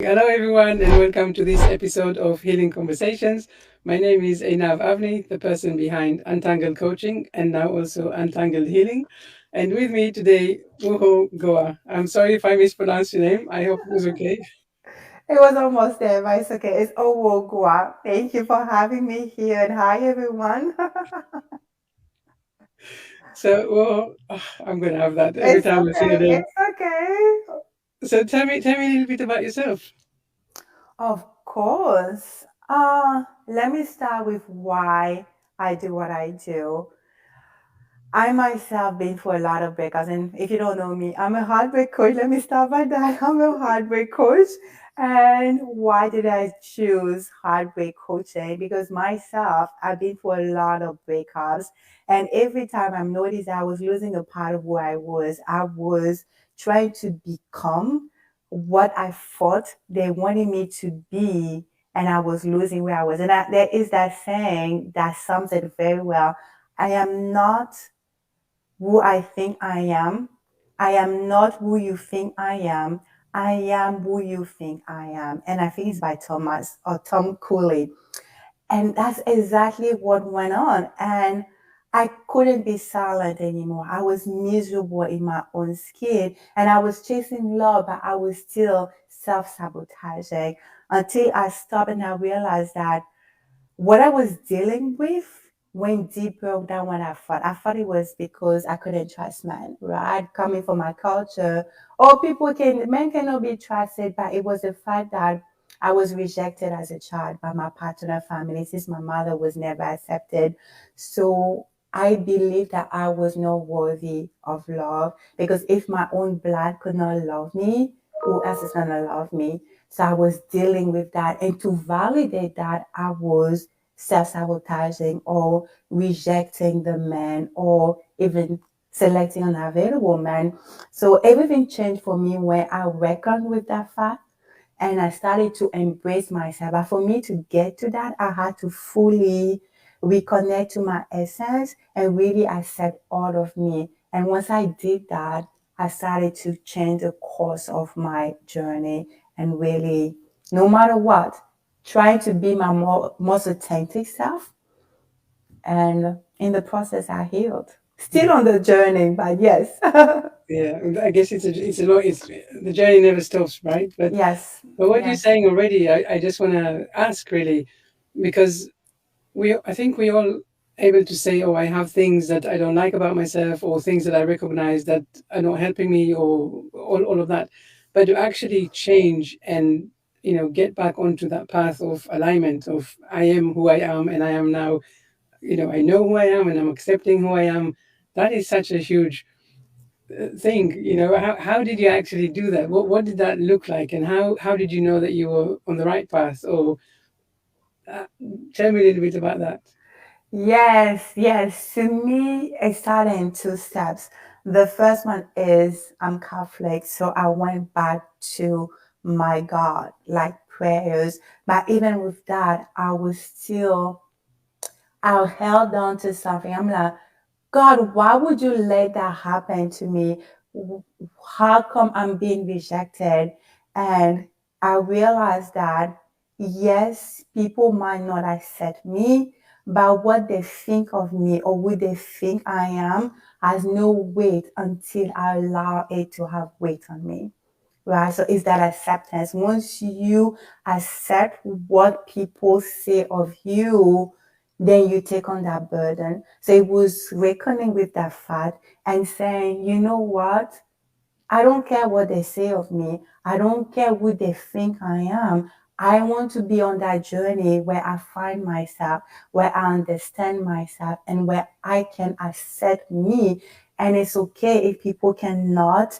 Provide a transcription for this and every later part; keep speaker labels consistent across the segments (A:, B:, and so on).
A: Hello, everyone, and welcome to this episode of Healing Conversations. My name is Einav Avni, the person behind Untangled Coaching and now also Untangled Healing. And with me today, Ohouo Goa. I'm sorry if I mispronounced your name. I hope it was okay.
B: It was almost there, but it's okay. It's Ohouo Goa. Thank you for having me here, and hi everyone.
A: So, well, I'm going to have that every
B: It's
A: time I say your
B: okay.
A: name.
B: It's okay.
A: So, tell me a little bit about yourself.
B: Of course. Let me start with why I do what I do. I myself been through a lot of breakups, and if you don't know me, I'm a heartbreak coach. Let me start by that. I'm a heartbreak coach. And why did I choose heartbreak coaching? Because myself, I've been through a lot of breakups, and every time I noticed I was losing a part of who I was trying to become what I thought they wanted me to be, and I was losing where I was. And there is that saying that sums it very well. I am not who I think I am. I am not who you think I am. I am who you think I am. And I think it's by Thomas or Tom Cooley. And that's exactly what went on. And I couldn't be silent anymore. I was miserable in my own skin and I was chasing love, but I was still self sabotaging until I stopped and I realized that what I was dealing with went deeper than what I thought. I thought it was because I couldn't trust men, right? Coming from my culture, or men cannot be trusted, but it was the fact that I was rejected as a child by my paternal family since my mother was never accepted. So I believed that I was not worthy of love because if my own blood could not love me, who else is gonna love me? So I was dealing with that. And to validate that, I was self sabotaging or rejecting the man or even selecting unavailable men. So everything changed for me when I reckoned with that fact and I started to embrace myself. But for me to get to that, I had to fully reconnect to my essence and really accept all of me. And once I did that, I started to change the course of my journey and really, no matter what, trying to be my most authentic self. And in the process, I healed. Still on the journey, but yes.
A: Yeah, I guess it's a lot. It's the journey never stops, right?
B: Yes,
A: But what you're
B: yes.
A: saying already, I just want to ask really, because I think we all able to say, oh, I have things that I don't like about myself, or things that I recognize that are not helping me, or all of that. But to actually change and get back onto that path of alignment of I am who I am, and I am now. I know who I am, and I'm accepting who I am. That is such a huge thing. How did you actually do that? What did that look like, and how did you know that you were on the right path? Or uh, tell me a little bit about that.
B: Yes, yes. To me, it started in two steps. The first one is I'm Catholic, so I went back to my God, like prayers. But even with that, I held on to something. I'm like, God, why would you let that happen to me? How come I'm being rejected? And I realized that yes, people might not accept me, but what they think of me or who they think I am has no weight until I allow it to have weight on me. Right? So it's that acceptance. Once you accept what people say of you, then you take on that burden. So it was reckoning with that fact and saying, you know what? I don't care what they say of me. I don't care who they think I am. I want to be on that journey where I find myself, where I understand myself, and where I can accept me. And it's okay if people cannot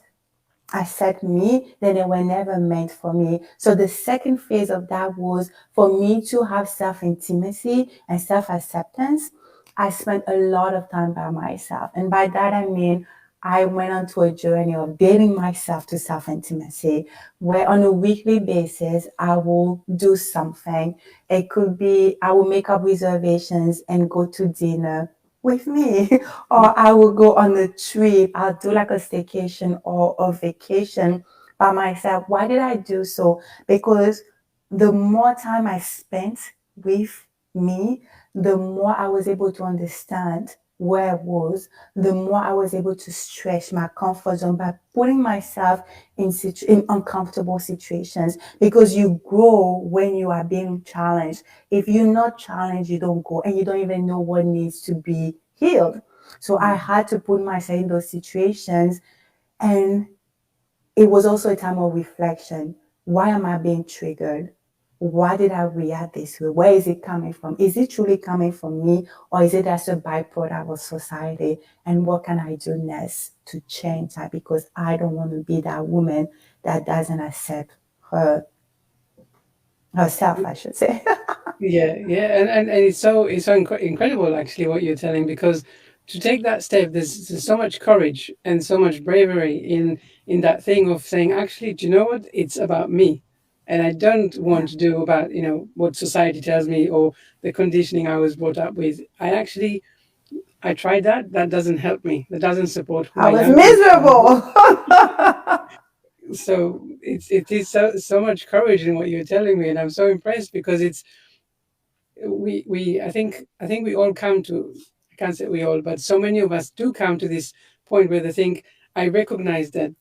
B: accept me, then they were never meant for me. So the second phase of that was for me to have self-intimacy and self-acceptance. I spent a lot of time by myself. And by that I mean I went on to a journey of dating myself to self-intimacy, where on a weekly basis I will do something. It could be I will make up reservations and go to dinner with me. Or I will go on a trip. I'll do like a staycation or a vacation by myself. Why did I do so? Because the more time I spent with me, the more I was able to understand where I was, the more I was able to stretch my comfort zone by putting myself in uncomfortable situations, because you grow when you are being challenged. If you're not challenged, you don't go, and you don't even know what needs to be healed. So I
A: Mm.
B: had to put myself in those situations, and it was also a time of reflection. Why am I being triggered? Why did I react this way? Where is it coming from? Is it truly coming from me, or is it as a byproduct of society? And what can I do next to change that? Because I don't want to be that woman that doesn't accept her herself, I should say.
A: Yeah, yeah, and it's so incredible actually what you're telling, because to take that step, there's so much courage and so much bravery in that thing of saying, actually, do you know what? It's about me, and I don't
B: Yeah.
A: want to do about what society tells me or the conditioning I was brought up with. I tried that. That doesn't help me. That doesn't support who
B: I
A: I
B: was
A: am.
B: miserable.
A: So it is so much courage in what you're telling me, and I'm so impressed because we I think we all come to, I can't say we all, but so many of us do come to this point where they think, I recognize that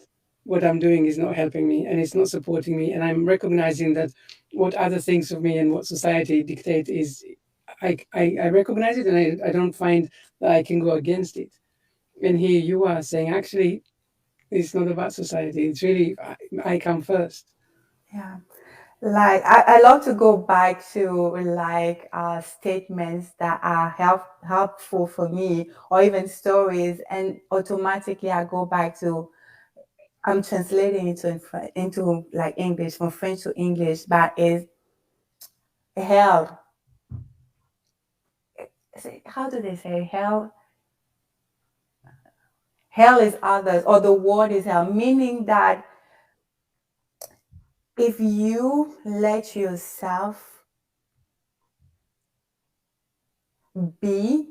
A: what I'm doing is not helping me and it's not supporting me, and I'm recognizing that what other thinks of me and what society dictate is, I recognize it, and I don't find that I can go against it. And here you are saying, actually, it's not about society, it's really I come first.
B: Yeah. Like I love to go back to like statements that are helpful for me, or even stories, and automatically I go back to, I'm translating into like English, from French to English, but is hell. How do they say hell? Hell is others, or the word is hell, meaning that if you let yourself be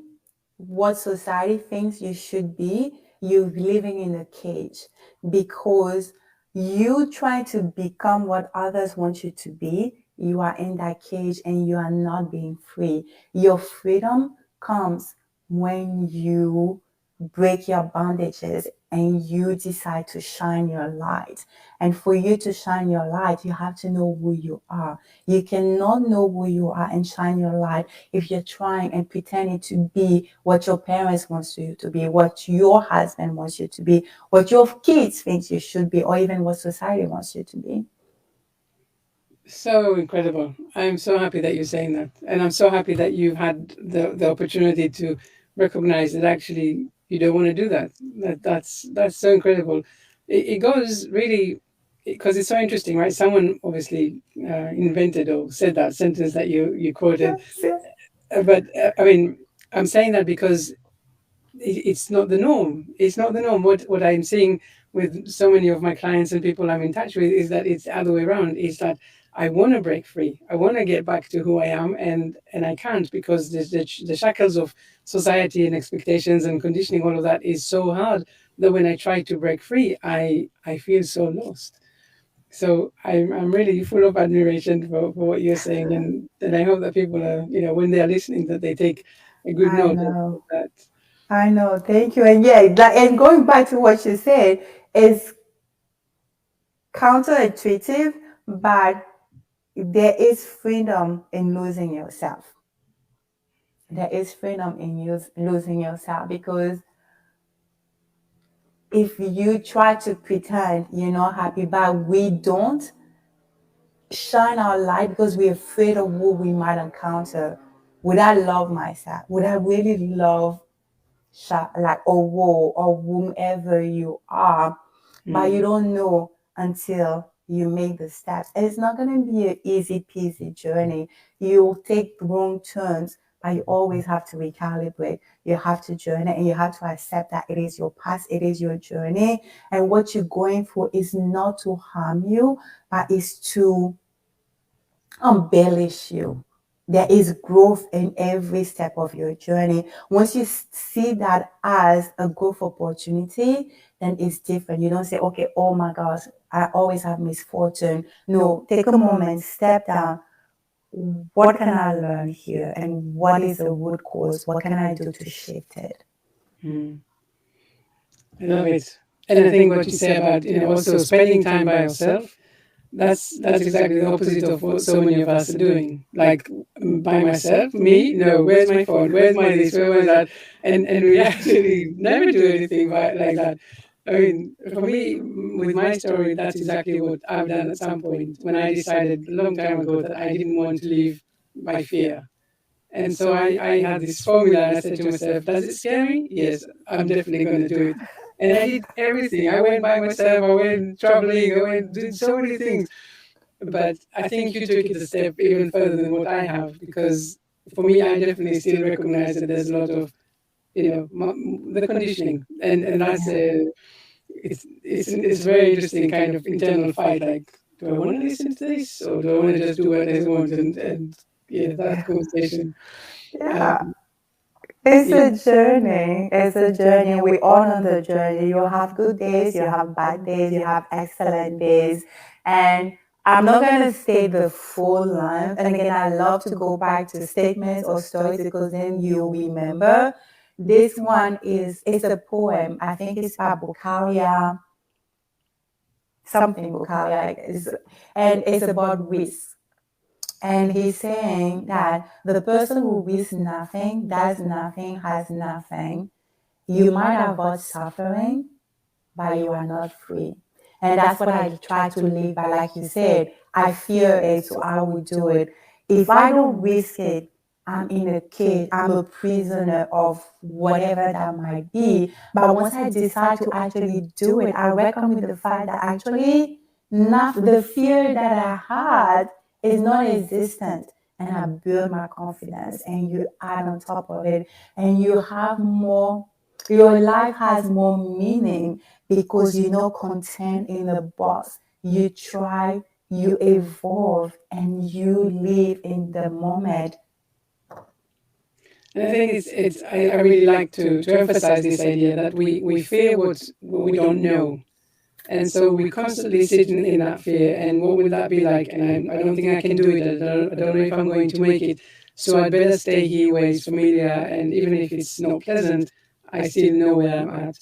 B: what society thinks you should be, you're living in a cage, because you try to become what others want you to be. You are in that cage and you are not being free. Your freedom comes when you break your bondages and you decide to shine your light. And for you to shine your light, you have to know who you are. You cannot know who you are and shine your light if you're trying and pretending to be what your parents want you to be, what your husband wants you to be, what your kids think you should be, or even what society wants you to be.
A: So incredible. I'm so happy that you're saying that. And I'm so happy that you've had the opportunity to recognize that actually you don't want to do that. That's so incredible. It goes really, because it's so interesting, right? Someone obviously invented or said that sentence that you quoted.
B: Yes, yes.
A: But I mean, I'm saying that because it's not the norm. It's not the norm. What I'm seeing with so many of my clients and people I'm in touch with is that it's the other way around. Is that I want to break free. I want to get back to who I am, and I can't, because the shackles of society and expectations and conditioning, all of that is so hard that when I try to break free, I feel so lost. So I'm really full of admiration for what you're saying, and I hope that people are, when they are listening, that they take a good
B: I
A: note of
B: know.
A: that.
B: I know. Thank you. And yeah, like, and going back to what you said, is counterintuitive, but there is freedom in losing yourself. There is freedom in losing yourself, because if you try to pretend you're not happy, but we don't shine our light because we're afraid of who we might encounter. Would I love myself? Would I really love like Ohouo or whomever you are? But you
A: Mm.
B: don't know until you make the steps. And it's not going to be an easy peasy journey. You'll take wrong turns, but you always have to recalibrate. You have to journey, and you have to accept that it is your past, it is your journey. And what you're going through is not to harm you, but is to embellish you. There is growth in every step of your journey. Once you see that as a growth opportunity, then it's different. You don't say, okay, oh my gosh, I always have misfortune. No, take a moment, step down. What can I learn here? And what is the root cause? What can I do to shift it?
A: Mm. I love it. And I think what you say about, also spending time by yourself, that's exactly the opposite of what so many of us are doing. Like, by myself, me, no, where's my phone? Where's my this? Where was that? And we actually never do anything like that. I mean, for me, with my story, that's exactly what I've done at some point when I decided a long time ago that I didn't want to live by fear. And so I had this formula and I said to myself, does it scare me? Yes, I'm definitely going to do it. And I did everything. I went by myself, I went traveling, I went did so many things. But I think you took it a step even further than what I have, because for me, I definitely still recognize that there's a lot of, the conditioning. And that's
B: Yeah.
A: it's a very interesting kind of internal fight. Like, do I want to listen to this or do I want to just do what I want? And yeah, that conversation.
B: Yeah.
A: Um,
B: It's
A: yeah.
B: a journey. It's a journey. We all on the journey. You have good days, you have bad days, you have excellent days. And I'm not going to say the full line. And again, I love to go back to statements or stories because then you remember. This one it's a poem. I think it's by Bukalia, something Bukalia. And it's about risk. And he's saying that the person who risks nothing, does nothing, has nothing. You might avoid suffering, but you are not free. And that's what I try to live by. Like you said, I fear it, so I will do it. If I don't risk it, I'm in a cage, I'm a prisoner of whatever that might be. But once I decide to actually do it, I reckon with the fact that actually not the fear that I had is non-existent. And I build my confidence and you add on top of it and you have more, your life has more meaning because you're not content in a box. You try, you evolve, and you live in the moment.
A: And I think I really like to emphasize this idea that we fear what we don't know. And so we constantly sit in that fear. And what will that be like? And I don't think I can do it. I don't know if I'm going to make it. So I'd better stay here where it's familiar. And even if it's not pleasant, I still know where I'm at.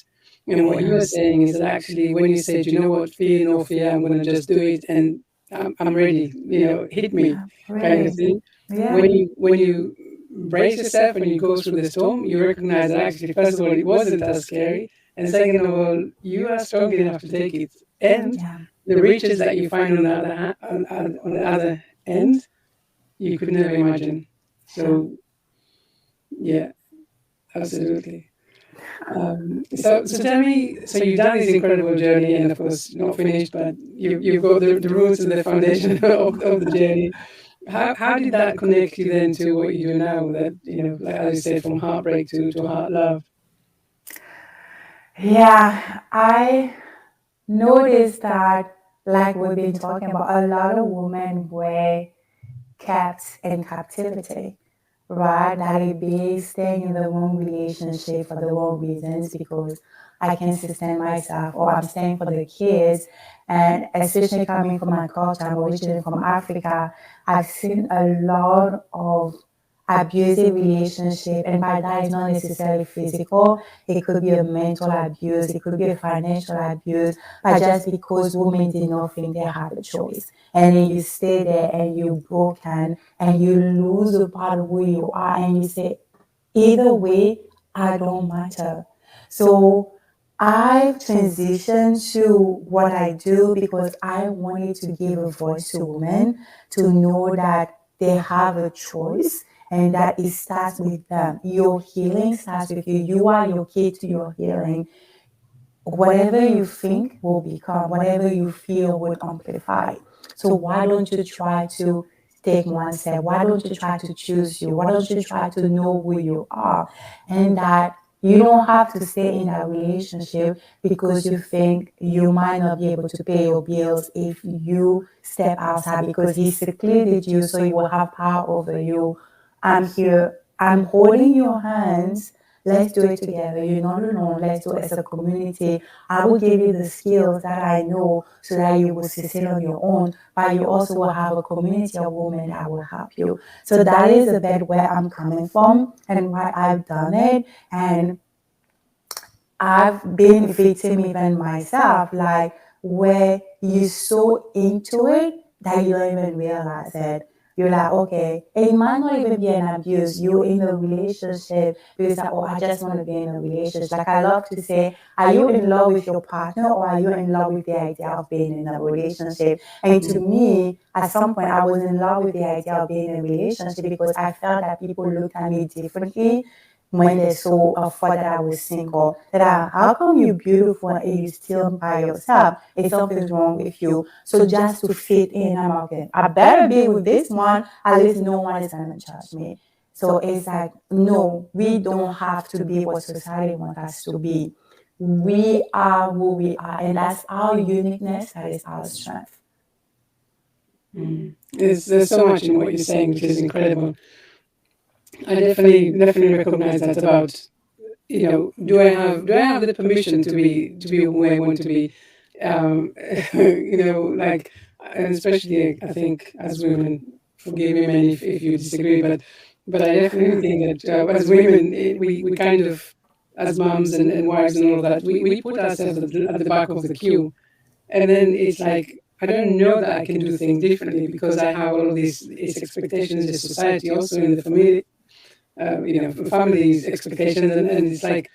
A: And what you are saying is that actually, when you say, you know what, fear, no fear, I'm going to just do it, and I'm ready. Hit me,
B: Yeah,
A: kind of
B: really.
A: thing.
B: Yeah.
A: When you brace yourself and you go through the storm, you recognize that actually, first of all, it wasn't as scary, and second of all, you are strong enough to take it. And
B: Yeah.
A: the riches that you find on the on the other end, you could never imagine.
B: Yeah.
A: So yeah, absolutely. So tell me, so you've done this incredible journey, and of course not finished, but you've got the roots and the foundation of the journey. How did that connect you then to what you do now? That, like as you said, from heartbreak to heart love.
B: Yeah. I noticed that, like we've been talking about, a lot of women were kept in captivity, right? That it be staying in the wrong relationship for the wrong reasons because I can't sustain myself or I'm staying for the kids. And especially coming from my culture, I'm originally from Africa, I've seen a lot of abusive relationship, and by that it's not necessarily physical, it could be a mental abuse, it could be a financial abuse, but just because women did not think they had a choice, and then you stay there and you're broken and you lose a part of who you are and you say, either way, I don't matter. So I've transitioned to what I do because I wanted to give a voice to women to know that they have a choice and that it starts with them. Your healing starts with you. You are your key to your healing. Whatever you think will become, whatever you feel will amplify. So why don't you try to take one step? Why don't you try to choose you? Why don't you try to know who you are? And that you don't have to stay in that relationship because you think you might not be able to pay your bills if you step outside because he secluded you so he will have power over you. I'm here. I'm holding your hands Let's do it together. You're not alone. Let's do it as a community. I will give you the skills that I know so that you will succeed on your own, but you also will have a community of women that will help you. So that is a bit where I'm coming from and why I've done it. And I've been a victim even myself, like where you're so into it that you don't even realize it. You're like, okay, it might not even be an abuse. You're in a relationship because, like, oh, I just want to be in a relationship. Like, I love to say, are you in love with your partner or are you in love with the idea of being in a relationship? And to me, at some point, I was in love with the idea of being in a relationship because I felt that people looked at me differently when they saw a thought that I was single. That how come you're beautiful and you still by yourself? If something's wrong with you. So just to fit in, I'm okay. I better be with this one. At least no one is gonna judge me. So it's like, no, we don't have to be what society wants us to be. We are who we are, and that's our uniqueness, that is our strength.
A: There's so much in what you're saying, which is incredible. I definitely recognize that about, do I have the permission to be who I want to be, um, like, and especially I think as women, forgive me men if you disagree, but I definitely think that as women, we kind of, as moms and wives and all of that, we put ourselves at the back of the queue, and then it's like, I don't know that I can do things differently because I have all of these expectations in society, also in the family, family's expectations, and it's like,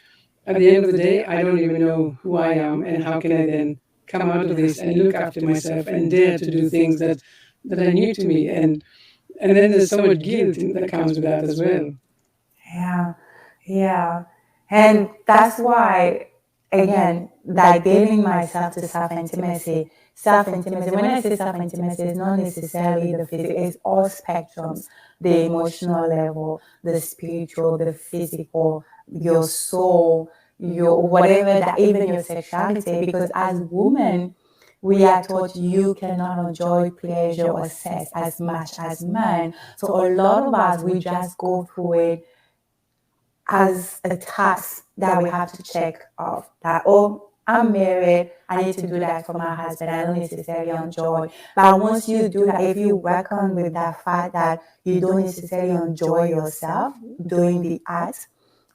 A: at the end of the day, I don't even know who I am, and how can I then come out of this and look after myself and dare to do things that are new to me, and then there's so much guilt that comes with that as well.
B: Yeah, yeah. And that's why, again, like dating myself to self intimacy. Self intimacy, when I say self intimacy, it's not necessarily the physical, it's all spectrums, the emotional level, the spiritual, the physical, your soul, your whatever that, even your sexuality. Because as women, we are taught you cannot enjoy pleasure or sex as much as men. So a lot of us, we just go through it as a task that we have to check off that, oh, I'm married, I need to do that for my husband, I don't necessarily enjoy. But once you do that, if you reckon with that fact that you don't necessarily enjoy yourself doing the act,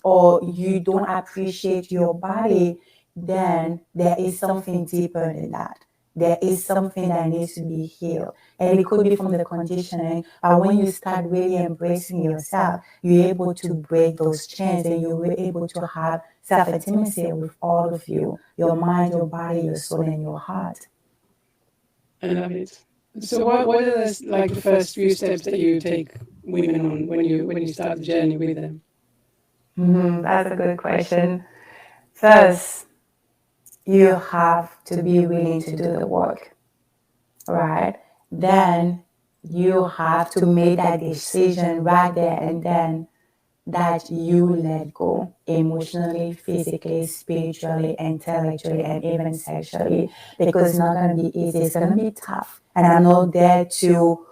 B: or you don't appreciate your body, then there is something deeper than that. There is something that needs to be healed. And it could be from the conditioning. But when you start really embracing yourself, you're able to break those chains and you're able to have self intimacy with all of you, your mind, your body, your soul, and your heart.
A: I love it. So what are like the first few steps that you take women on when you start the journey with them?
B: That's a good question. First, you have to be willing to do the work, right? Then you have to make that decision right there and then that you let go emotionally, physically, spiritually, intellectually, and even sexually, because it's not going to be easy. It's going to be tough. And I'm not there to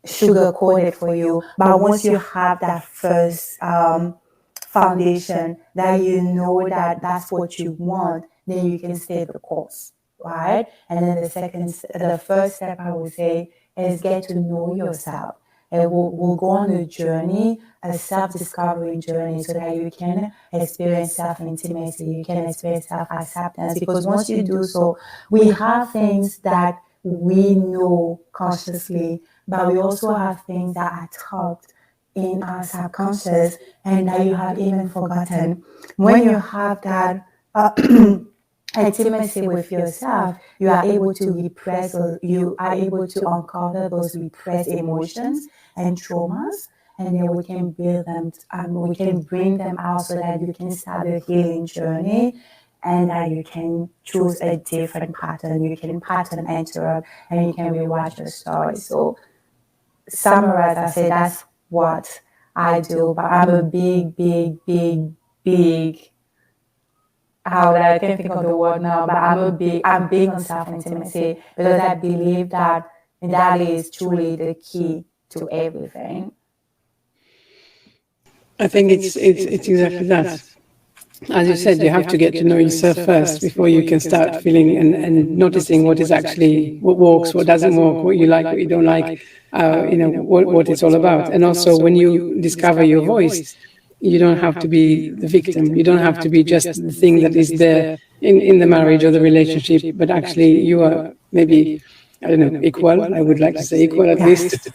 B: sugarcoat it for you. But once you have that first foundation, that you know that that's what you want, then you can stay the course, right? And then the first step I would say is get to know yourself. And we'll go on a journey, a self-discovery journey, so that you can experience self-intimacy, you can experience self-acceptance. Because once you do so, we have things that we know consciously, but we also have things that are taught in our subconscious and that you have even forgotten. When you have that intimacy with yourself, you are able to repress, or you are able to uncover those repressed emotions and traumas, and then we can build them, we can bring them out so that you can start a healing journey and that you can choose a different pattern. You can pattern interrupt and you can rewatch your story. So, summarize, I say that's what I do, but I'm a big how would I can't think of the word now, but I'm big on self intimacy because I believe that that is truly the key to everything.
A: I think it's exactly that. as you said, you have to get to know yourself first before you can start feeling and noticing what is actually what works, what doesn't work, what you like, what you don't like, what it's all about. And also, when you discover your voice, you don't have to be the victim. You don't have to be just the thing that is there in the marriage or the relationship, but actually you are maybe, I don't know, equal. I would like to say equal at least.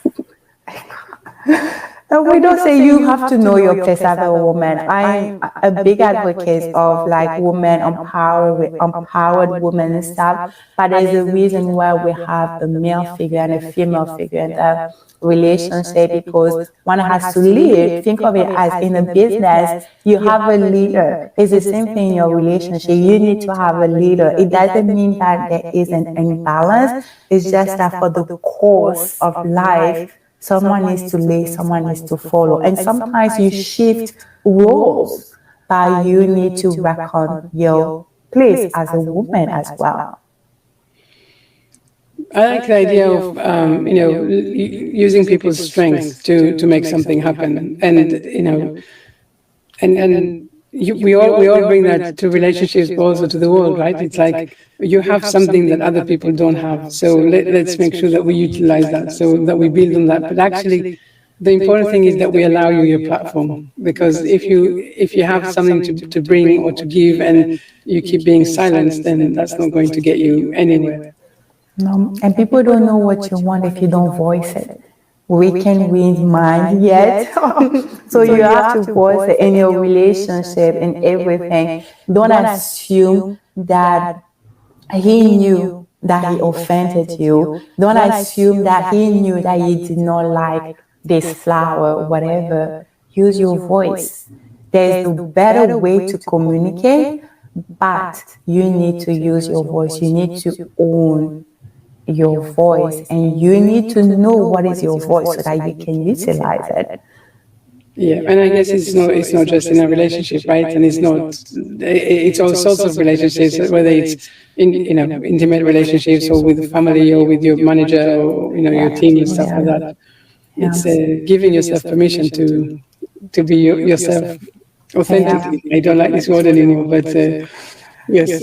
B: Yes. We don't say you have to know your place as a woman. I'm a big advocate of like women empowered women and stuff. But there's a reason why we have a male figure and a female figure in the relationship because one has to lead. Think of it as in a business, you have a leader. It's the same thing in your relationship. You need to have a leader. It doesn't mean that there is an imbalance. It's just that for the course of life, someone needs to lead, someone needs to follow. And sometimes you shift roles, but you need to reckon your place as a woman as well.
A: I like the idea of using people's strength to make something happen, and we all bring that to relationships, but also to the world, right? It's like you have something that other people don't have, so let's make sure that we utilize that, so that we build on that. But actually, the important thing is that we allow you your platform, because if you have something to bring or to give, and you keep being silenced, then that's not going to get you anywhere.
B: No, and people don't know what you want if you don't voice it. We can read mind yet. So you have to voice it in your relationship, in everything. Don't assume that he knew that he offended you. Don't assume that he knew that you did not like this flower or whatever. Use your voice. There's a better way to communicate, but you need to use your voice. You need to own your voice, and you need to know what is your voice so that you can utilize it.
A: Yeah, and I guess it's not just in a relationship, right? And it's all sorts of relationships, whether it's in intimate relationships or with family or with your manager or your team and stuff like that. It's giving yourself permission to be yourself authentically. I don't like this word anymore, but yes,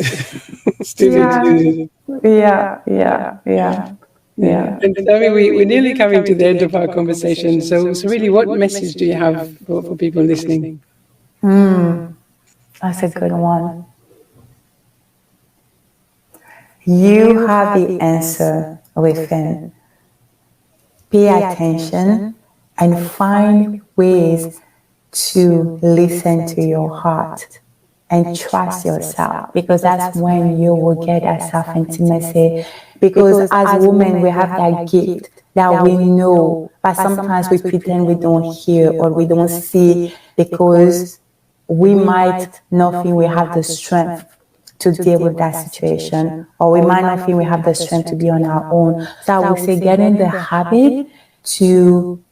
A: still need to use it. Yeah. And Tammy, we're nearly coming to the end of our conversation. So really, what message do you have for people listening?
B: That's a good one. You have the answer within. Pay attention and find ways to listen to your heart and trust yourself, because that's when you will get that self-intimacy. Because as women, we have that gift that we know, but sometimes we pretend we don't hear or we don't see, because we might not feel we have the strength to deal with that situation, or we might not feel we have the strength to be on our own. So I would say get in the habit to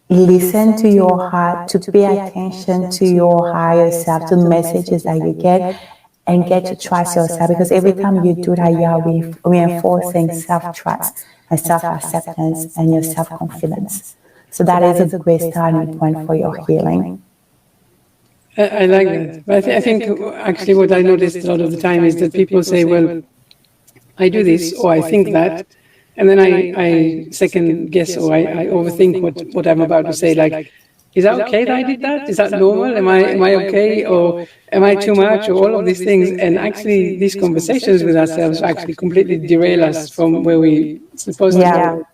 B: listen to your heart, to pay attention to your higher self, to messages that you get, and get to trust yourself. Because every time you do that, you are reinforcing self-trust and self-acceptance and your self-confidence. So that is a great starting point for your healing.
A: I like that. But I think actually what I noticed a lot of the time is that people say, well, I do this or I think that, and then I second guess or I overthink what I'm about to say. Like, is that okay that I did that? Is that normal? Am I okay? Or am I too much? Or all of these things. And actually, these conversations with ourselves actually completely derail us from where we supposed to go.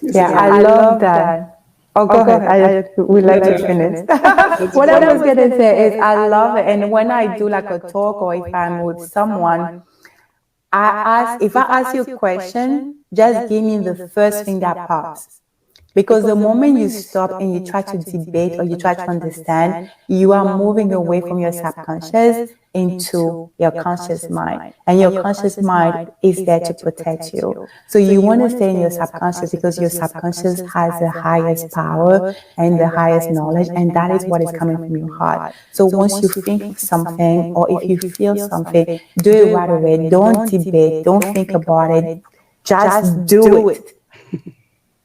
B: Yeah, I love that. Oh, go ahead. I would like to finish. What I was going to say is I love it. And when I do like a talk or if I'm with someone, if I ask you a question, just give me the first thing that pops. Because the moment you stop and you try to debate or you try to understand, you are moving away from your subconscious into your conscious mind. And your conscious mind is there to protect you. So you want to stay in your subconscious because your subconscious has the highest power and the highest knowledge, and that is what is coming from your heart. So once you think something or if you feel something, do it right away. Don't debate. Don't think about it. Just do it.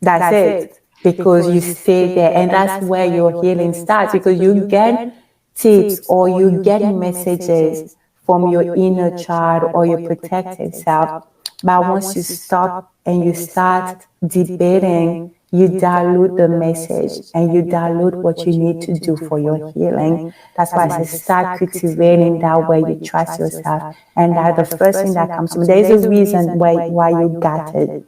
B: That's it. Because you stay there, and that's where your healing starts. Because you get tips or you get messages from your inner child or your protected self. But once you stop and you start debating, you dilute the message and you dilute what you need to do for your healing. That's why I say start cultivating that way you trust yourself. And that the first thing that comes to me, there's a reason why you got it.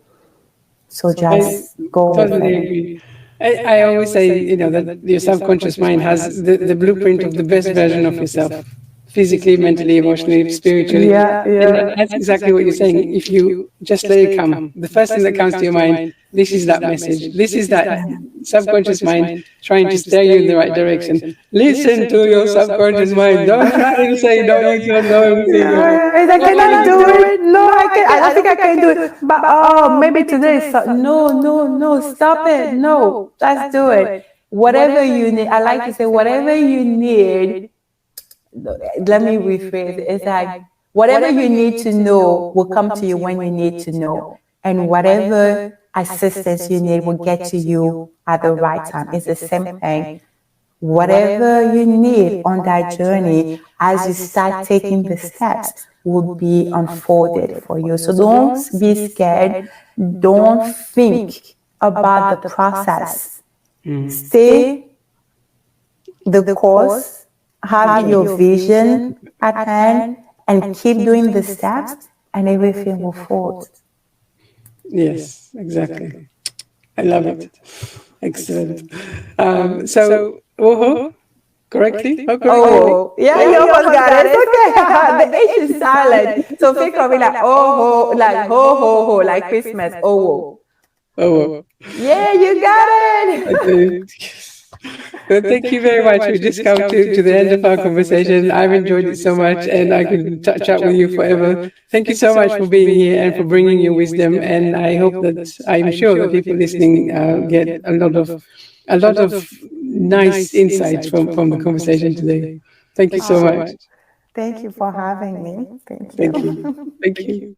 B: So
A: I
B: just go with
A: totally agree.
B: it.
A: I always say, that your subconscious mind has the blueprint of the best version of yourself, physically, mentally, emotionally, spiritually.
B: Yeah,
A: And
B: yeah.
A: that's exactly what you're saying. If you just let it come, the first thing that comes to your mind, this is that message. This is that subconscious mind trying to steer you in the right direction. Listen to your subconscious mind. Don't try to say, no, you don't know everything.
B: Yeah,
A: Or,
B: yeah. It's like,
A: no,
B: can I
A: you
B: do
A: do.
B: it? No, I can. I don't think I can do it. But maybe today. So no, no, no. Stop it. No, just do it. Whatever you need. I like to say, whatever you need. Let me rephrase it. It's like whatever you need to know will come to you when you need to know, and whatever assistance you need will get to you at the right time. It's the same thing. Whatever you need on that journey, as you start taking the steps, will be unfolded for you. So don't be scared. Don't think about the process. Stay the course, have your vision at hand, and keep doing the steps, and everything will fold.
A: Yes, exactly. I love it. Excellent. So, Woho, correctly? How correctly?
B: Oh, yeah, you almost got it. It's okay. The H is silent. So think of it like oh ho, like ho ho ho, like Christmas. Oh,
A: Oh,
B: yeah, you got
A: okay.
B: it.
A: Well, thank you very much. We just come to the end of our conversation. I've enjoyed it so much and I could chat with you forever. Thank you so much for being here and for bringing your wisdom. And I hope that I'm sure that people listening get a lot of nice insights from the conversation today. Thank you so much.
B: Thank you for having me. Thank
A: Thank you.
B: you.
A: Thank you.